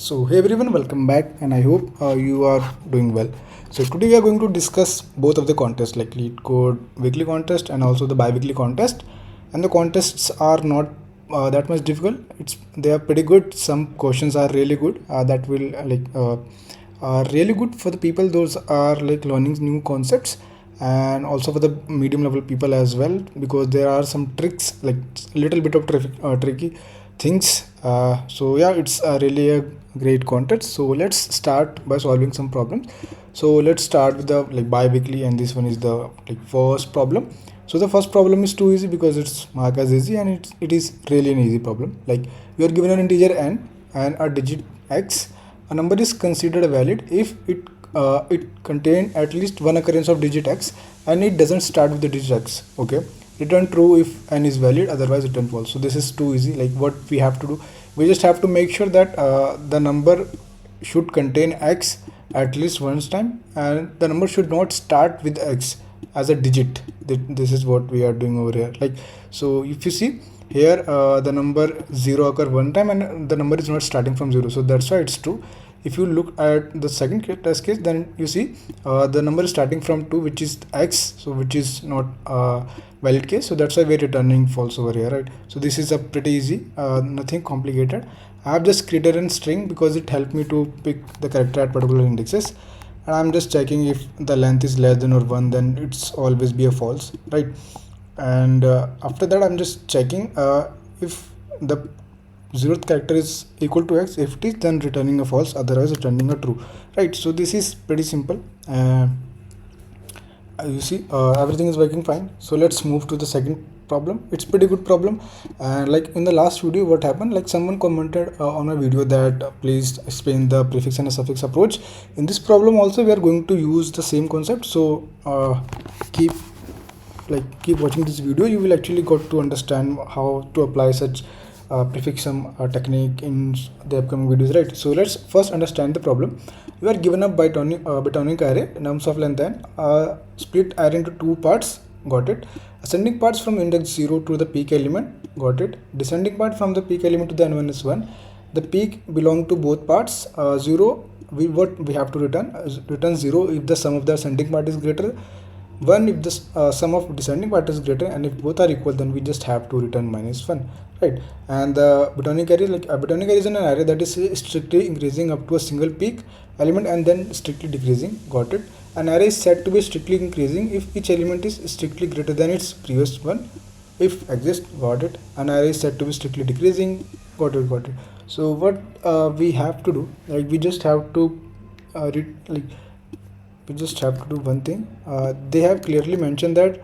So hey everyone, welcome back, and I hope you are doing well. So today we are going to discuss both of the contests, like LeetCode weekly contest and also the bi-weekly contest. And the contests are not that much difficult. They are pretty good. Some questions are really good. That will are really good for the people. Those are like learning new concepts, and also for the medium level people as well, because there are some tricks, like little bit of tricky things. So yeah, it's really a great content. So let's start by solving some problems. So let's start with the like bi-weekly, and this one is the like first problem. So the first problem is too easy because it's marked as easy, and it is really an easy problem. Like you are given an integer n and a digit x. A number is considered valid if it contain at least one occurrence of digit x and it doesn't start with the digit x. Okay, return true if n is valid, otherwise return false. So this is too easy. Like what we have to do, we just have to make sure that the number should contain x at least once time, and the number should not start with x as a digit. This is what we are doing over here. Like, so if you see here, the number 0 occur one time and the number is not starting from 0, so that's why it's true. If you look at the second test case, then you see the number is starting from 2, which is x, so which is not valid case, so that's why we're returning false over here, right? So this is a pretty easy, nothing complicated. I have just created a string because it helped me to pick the character at particular indexes, and I'm just checking if the length is less than or 1, then it's always be a false, right? And after that I'm just checking if the 0th character is equal to x. If it is, then returning a false, otherwise returning a true, right? So this is pretty simple. You see everything is working fine. So let's move to the second problem. It's pretty good problem, and like in the last video what happened, like someone commented on a video that please explain the prefix and a suffix approach. In this problem also we are going to use the same concept, so keep watching this video. You will actually got to understand how to apply such prefix sum technique in the upcoming videos, right? So let's first understand the problem. You are given a Botanic array, nums of length n, split array into two parts, got it? Ascending parts from index 0 to the peak element, got it? Descending part from the peak element to the n-1. The peak belong to both parts. 0, what we have to return 0 if the sum of the ascending part is greater, 1 if the sum of descending part is greater, and if both are equal, then we just have to return -1, right? And the Botanic array, like a Botanic array is an array that is strictly increasing up to a single peak element and then strictly decreasing, got it? An array is said to be strictly increasing if each element is strictly greater than its previous one, if exists, got it? An array is said to be strictly decreasing, got it? So what we have to do, like we just have to we just have to do one thing. They have clearly mentioned that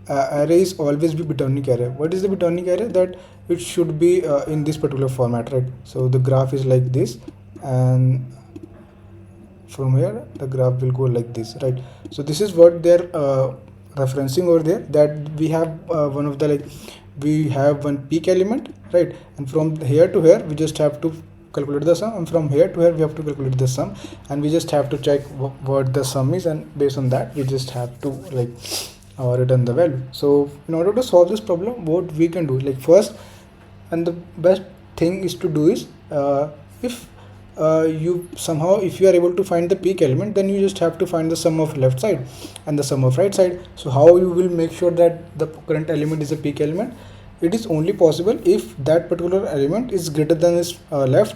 arrays always be Botanic array. What is the Botanic array? That it should be in this particular format, right? So the graph is like this, and from here the graph will go like this, right? So this is what they're referencing over there, that we have we have one peak element, right? And from here to here we just have to calculate the sum, and from here to here we have to calculate the sum, and we just have to check what the sum is, and based on that we just have to return the value. So in order to solve this problem, what we can do, like first and the best thing is to do is if you are able to find the peak element, then you just have to find the sum of left side and the sum of right side. So how you will make sure that the current element is a peak element? It is only possible if that particular element is greater than its left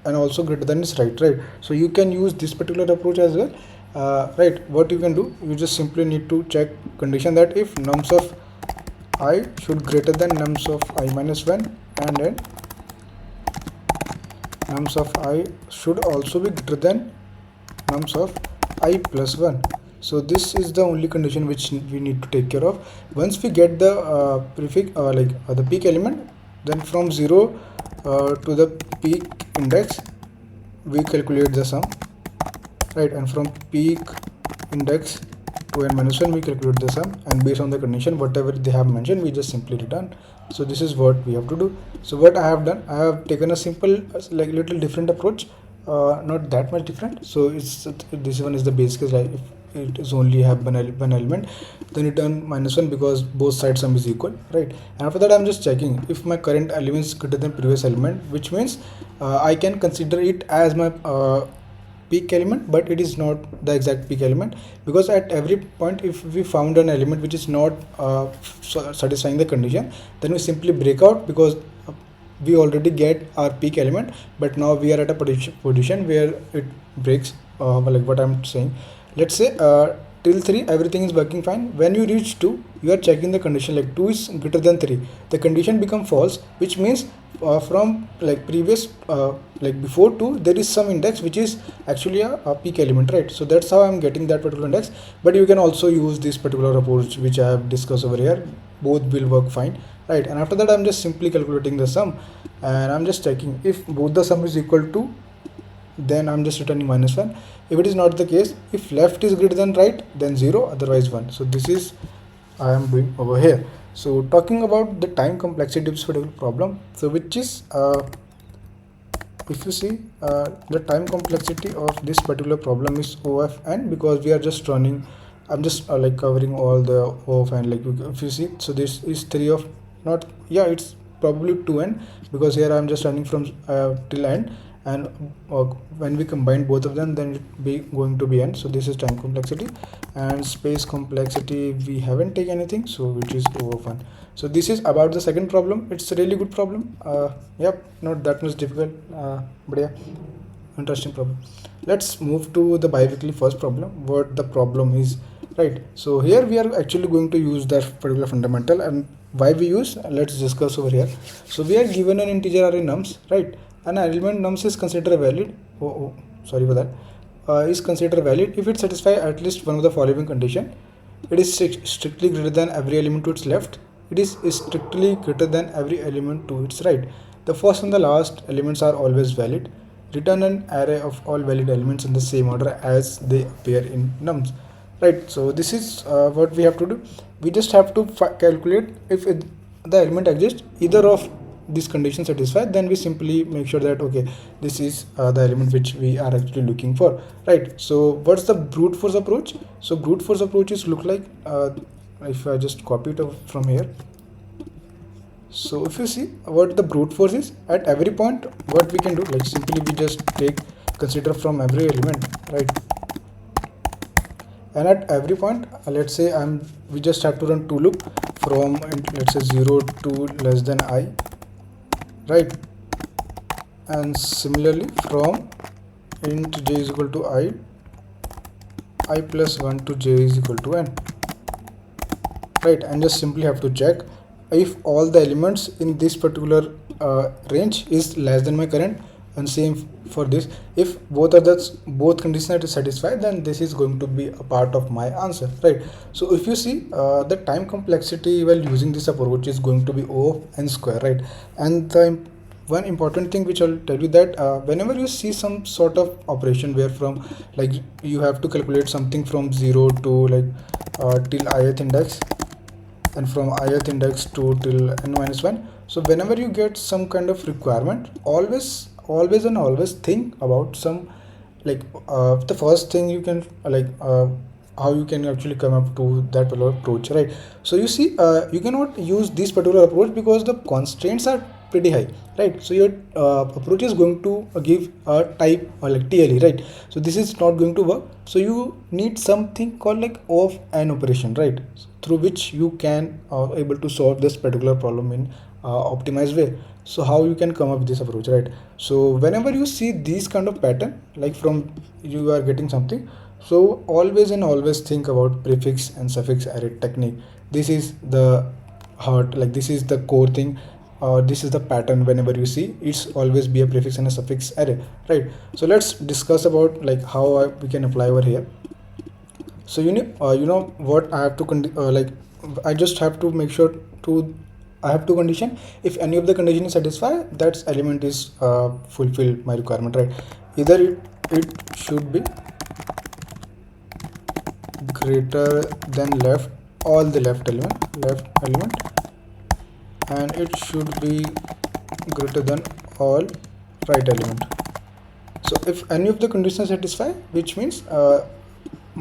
and also greater than its right, So you can use this particular approach as well, right? What you can do, you just simply need to check condition that if nums of I should greater than nums of I-1, and then nums of I should also be greater than nums of I+1. So this is the only condition which we need to take care of. Once we get the prefix the peak element, then from 0 to the peak index we calculate the sum, right? And from peak index to n-1 we calculate the sum, and based on the condition whatever they have mentioned, we just simply return. So this is what we have to do. So what I have done, I have taken a simple little different approach, not that much different. So this one is the base case, like it is only have one element, then return -1 because both sides sum is equal, right? And after that I'm just checking if my current element is greater than previous element, which means I can consider it as my peak element, but it is not the exact peak element, because at every point if we found an element which is not satisfying the condition, then we simply break out, because we already get our peak element, but now we are at a position where it breaks. Like what I'm saying, let's say till 3 everything is working fine. When you reach 2, you are checking the condition, like 2 is greater than 3, the condition become false, which means from like previous like before 2 there is some index which is actually a peak element, right? So that's how I'm getting that particular index. But you can also use this particular approach which I have discussed over here. Both will work fine, right? And after that I'm just simply calculating the sum, and I'm just checking if both the sum is equal to, then I'm just returning -1. If it is not the case, if left is greater than right, then 0, otherwise 1. So this is I am doing over here. So talking about the time complexity of this particular problem, so which is if you see the time complexity of this particular problem is O of n, because we are just running, I'm just like covering all the O of n, like if you see, so this is 3 of not, yeah, it's probably 2n, because here I'm just running from till end, and when we combine both of them, then it be going to be n. So this is time complexity. And space complexity, we haven't taken anything, so which is O of 1. So this is about the second problem. It's a really good problem. Yep, not that much difficult, but yeah, interesting problem. Let's move to the biweekly first problem, what the problem is, right? So here we are actually going to use that particular fundamental, and why we use, let's discuss over here. So we are given an integer array nums, right? An element nums is considered valid, sorry for that, is considered valid if it satisfies at least one of the following condition. It is strictly greater than every element to its left. It is strictly greater than every element to its right. The first and the last elements are always valid. Return an array of all valid elements in the same order as they appear in nums, right? So this is what we have to do. We just have to calculate if the element exists, either of these conditions satisfied, then we simply make sure that okay, this is the element which we are actually looking for, right? So what's the brute force approach? So brute force approach is look like if I just copy it from here. So if you see what the brute force is, at every point what we can do, like simply we just consider from every element, right? And at every point, let's say we just have to run to loop from, let's say 0 to less than I, right? And similarly from int j is equal to I plus 1 to j is equal to n, right? And just simply have to check if all the elements in this particular range is less than my current, and same for this. If both conditions are satisfied, then this is going to be a part of my answer, right? So if you see the time complexity while using this approach is going to be O of n square, right? And the one important thing which I'll tell you, that whenever you see some sort of operation where from like you have to calculate something from 0 to like till ith index, and from ith index to till n-1, so whenever you get some kind of requirement, always think about some like the first thing you can how you can actually come up to that particular approach, right? So you see you cannot use this particular approach because the constraints are pretty high, right? So your approach is going to give a type or like TLE, right? So this is not going to work. So you need something called like O of n operation, right? Through which you can able to solve this particular problem in optimized way. So how you can come up with this approach, right? So whenever you see these kind of pattern, like from you are getting something, so always think about prefix and suffix array technique. This is the heart, like this is the core thing. This is the pattern. Whenever you see, it's always be a prefix and a suffix array, right? So let's discuss about like how we can apply over here. So you know what I have to I just have to make sure to I have to condition. If any of the condition is satisfied, that element is fulfill my requirement, right? Either it should be greater than all the left element, and it should be greater than all right element. So if any of the conditions satisfy, which means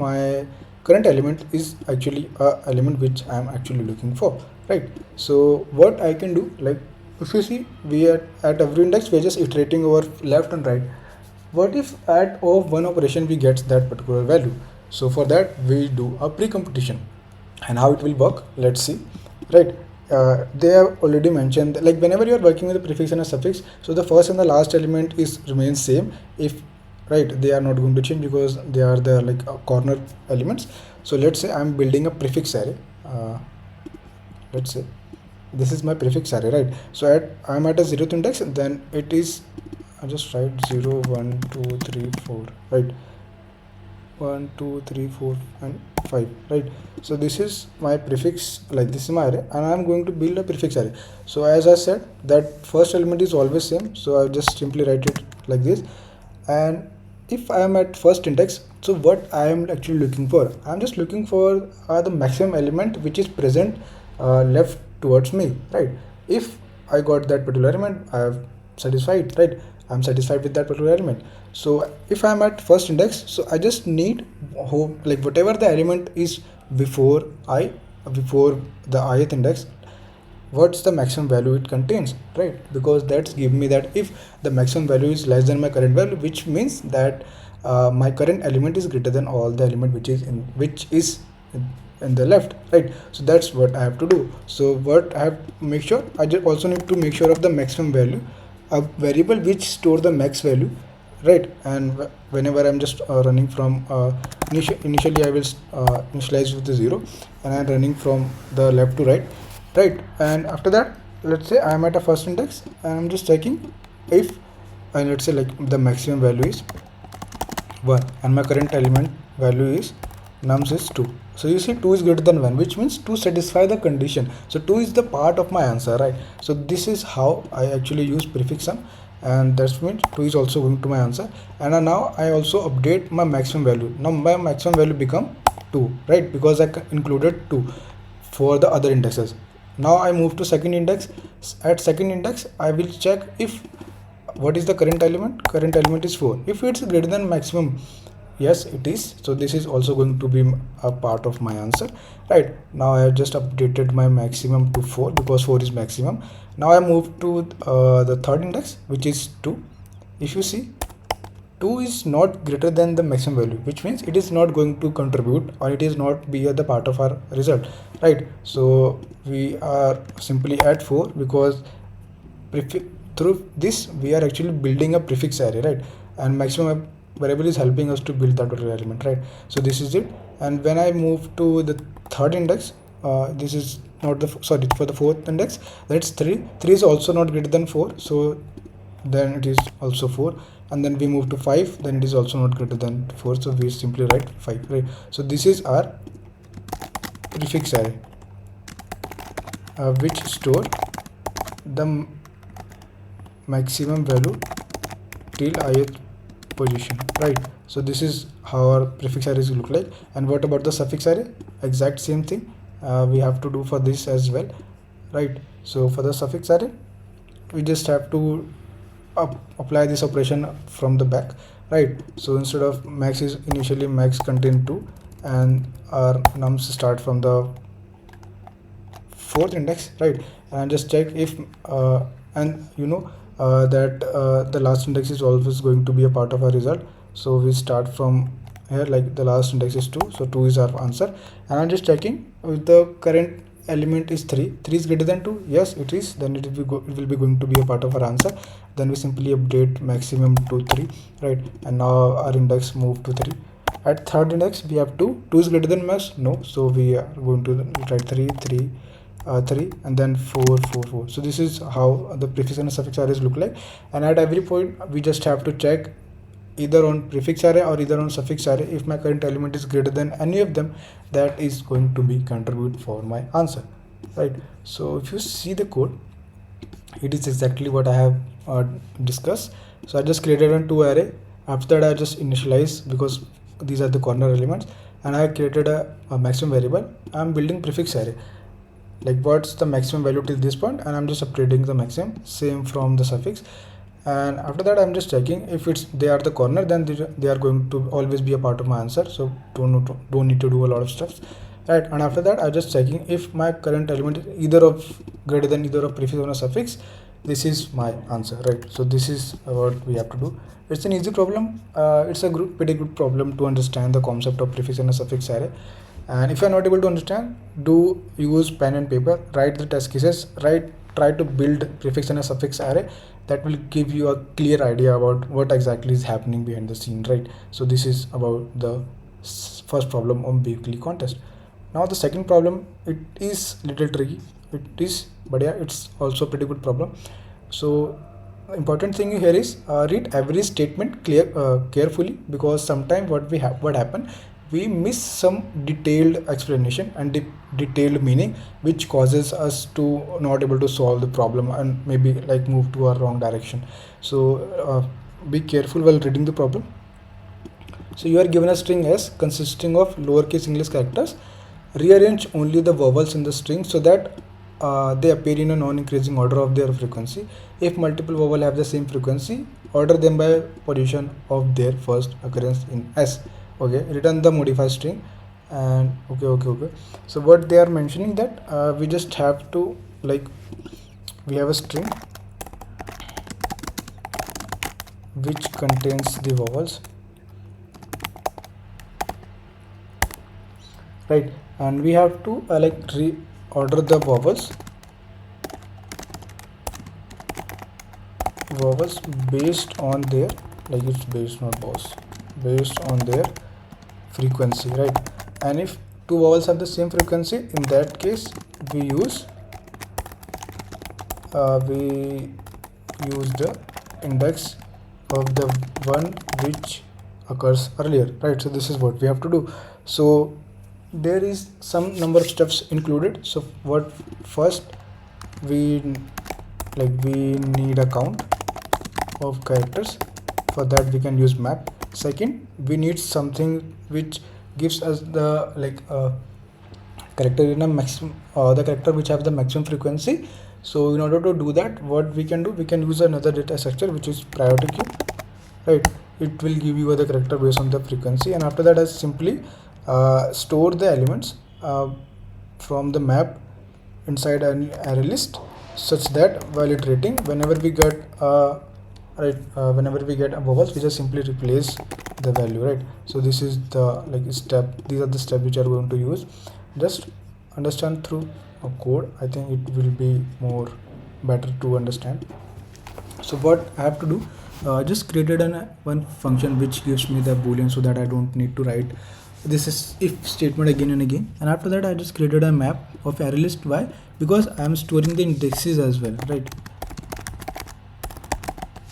my current element is actually a element which I am actually looking for, right? So what I can do, like if you see, we are at every index we're just iterating over left and right. What if at of one operation we get that particular value? So for that we do a pre-computation. And how it will work, let's see, right? They have already mentioned, like whenever you are working with a prefix and a suffix, so the first and the last element is remains same, if right, they are not going to change because they are the like corner elements. So let's say I'm building a prefix array. Let's say this is my prefix array, right? So I'm at a 0th index, then it is, I just write 0 1 2 3 4, right? 1 2 3 4 and 5, right? So this is my prefix, like this is my array, and I'm going to build a prefix array. So as I said, that first element is always same, so I just simply write it like this. And if I am at first index, so what I am actually looking for, I'm just looking for the maximum element which is present left towards me, right? If I got that particular element, I have satisfied, right? I'm satisfied with that particular element. So if I'm at first index, so I just need like whatever the element is before before the ith index, what's the maximum value it contains, right? Because that's give me that if the maximum value is less than my current value, which means that my current element is greater than all the element which is in the left, right? So that's what I have to do. So what I have to make sure, I just also need to make sure of the maximum value, a variable which store the max value, right? And whenever I'm just running from initially I will initialize with the 0, and I'm running from the left to right, right? And after that, let's say I'm at a first index and I'm just checking if, and let's say like the maximum value is 1 and my current element value is nums is 2. So you see 2 is greater than 1, which means to satisfy the condition. So 2 is the part of my answer, right? So this is how I actually use prefix sum, and that means 2 is also going to my answer. And now I also update my maximum value. Now my maximum value become 2, right? Because I included 2 for the other indexes. Now I move to second index. At second index I will check if what is the current element is 4. If it's greater than maximum, yes it is, so this is also going to be a part of my answer, right? Now I have just updated my maximum to 4 because 4 is maximum. Now I move to the third index, which is 2. If you see, 2 is not greater than the maximum value, which means it is not going to contribute, or it is not be the part of our result, right? So we are simply at 4 because through this we are actually building a prefix array, right? And maximum variable is helping us to build that particular element, right? So this is it. And when I move to the third index, this is not the sorry, for the fourth index, that's 3 is also not greater than 4, so then it is also 4. And then we move to 5, then it is also not greater than 4, so we simply write 5, right? So this is our prefix array, which store the maximum value till ith position, right? So this is how our prefix arrays look like. And what about the suffix array? Exact same thing we have to do for this as well, right? So for the suffix array, we just have to apply this operation from the back, right? So instead of max is initially max contain 2, and our nums start from the fourth index, right? And just check if and you know that the last index is always going to be a part of our result. So we start from here, like the last index is 2, so 2 is our answer. And I'm just checking if the current element is 3 is greater than 2, yes it is, then it will be going to be a part of our answer. Then we simply update maximum to 3, right? And now our index move to 3. At third index we have 2 is greater than max, no, so we are going to write 3 and then 4 4 4. So this is how the prefix and suffix arrays look like. And at every point we just have to check either on prefix array or either on suffix array, if my current element is greater than any of them, that is going to be contribute for my answer, right? So if you see the code, it is exactly what I have discussed. So I just created a 2 array. After that I just initialize, because these are the corner elements, and I created a maximum variable. I'm building prefix array, like what's the maximum value till this point, and I'm just updating the maximum, same from the suffix. and after that I'm just checking if they are the corner, then they are going to always be a part of my answer, so don't need to do a lot of stuff, right? And after that I'm just checking if my current element is either of greater than either of prefix or a suffix. This is my answer, right? So this is what we have to do. It's an easy problem. It's a pretty good problem to understand the concept of prefix and a suffix array. And if you're not able to understand, do use pen and paper, write the test cases, try to build prefix and a suffix array. That will give you a clear idea about what exactly is happening behind the scene, right? So this is about the first problem on Biweekly contest. Now the second problem, it is little tricky, but yeah, it's also a pretty good problem. So important thing here is read every statement carefully, because sometimes what happen, we miss some detailed explanation and detailed meaning, which causes us to not able to solve the problem and maybe like move to a wrong direction. So be careful while reading the problem. So you are given a string S consisting of lowercase English characters. Rearrange only the vowels in the string so that they appear in a non-increasing order of their frequency. If multiple vowels have the same frequency, order them by position of their first occurrence in S. Okay, return the modified string. And okay. So what they are mentioning, that we just have to, like, we have a string which contains the vowels, right? And we have to reorder the vowels based on their, like, it's based not vowels, based on their frequency, right? And if two vowels have the same frequency, in that case we use the index of the one which occurs earlier, right? So this is what we have to do. So there is some number of steps included. So what first, we need a count of characters. For that we can use map. Second, we need something which gives us the character in a maximum, the character which have the maximum frequency. So in order to do that, what we can do, we can use another data structure which is priority queue, right? It will give you the character based on the frequency, and after that I simply store the elements from the map inside an array list, such that while iterating, whenever we get a vowels, we just simply replace the value, right? So this is the step. These are the steps which are going to use. Just understand through a code. I think it will be more better to understand. So what I have to do, just created one function which gives me the boolean, so that I don't need to write this is if statement again and again. And after that I just created a map of array list. Why? Because I am storing the indexes as well, right?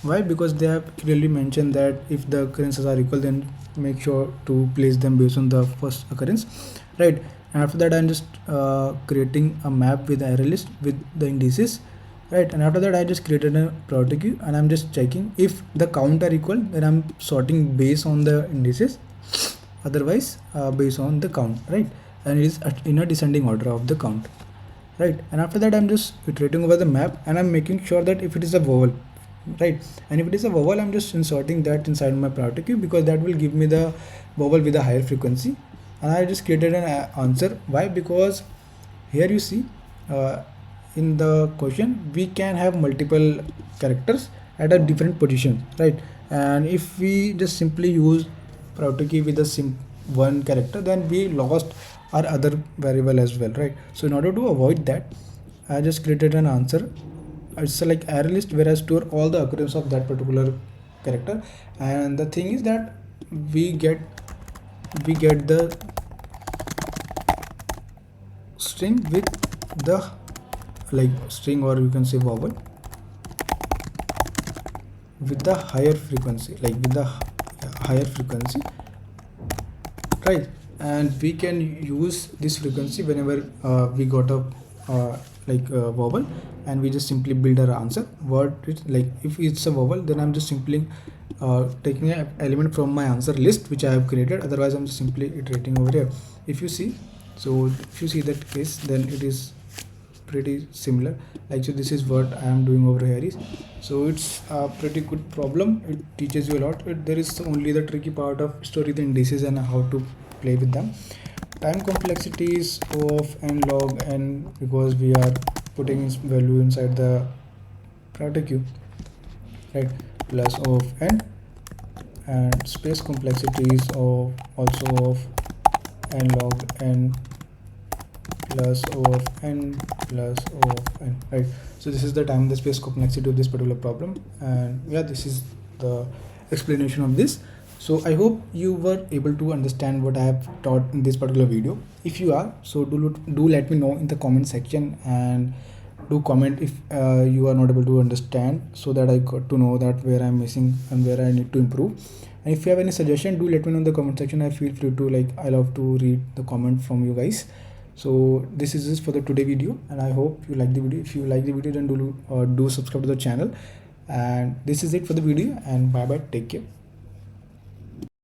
Why? Because they have clearly mentioned that if the occurrences are equal, then make sure to place them based on the first occurrence, right? And after that I'm just creating a map with array list with the indices, right? And after that I just created a priority queue, and I'm just checking if the count are equal, then I'm sorting based on the indices, otherwise based on the count, right? And it is in a descending order of the count, right? And after that I'm just iterating over the map, and I'm making sure that if it is a vowel, right, and if it is a vowel, I'm just inserting that inside my priority queue, because that will give me the vowel with a higher frequency. And I just created an answer. Why? Because here you see in the question we can have multiple characters at a different position, right? And if we just simply use priority key with a one character, then we lost our other variable as well, right? So in order to avoid that, I just created an answer. It's like array list where I store all the occurrence of that particular character. And the thing is that we get the string with the string, or you can say vowel with the higher frequency, right? And we can use this frequency whenever we got a vowel, and we just simply build our answer. What it's like, if it's a vowel, then I'm just simply taking an element from my answer list which I have created. Otherwise I'm just simply iterating over here. If you see that case, then it is pretty similar. Like, so this is what I am doing over here is, so it's a pretty good problem. It teaches you a lot. There is only the tricky part of storing the indices and how to play with them. Time complexity is of n log n, because we are putting its value inside the priority queue, right? Plus of n, and space complexity is of also of n log n plus of n plus of n, right? So this is the time, the space complexity of this particular problem, and yeah, this is the explanation of this. So I hope you were able to understand what I have taught in this particular video. If you are, so do let me know in the comment section, and do comment if you are not able to understand, so that I got to know that where I'm missing and where I need to improve. And if you have any suggestion, do let me know in the comment section. I feel free to, like, I love to read the comment from you guys. So this is it for the today video, and I hope you like the video. If you like the video, then do subscribe to the channel. And this is it for the video, and bye bye, take care.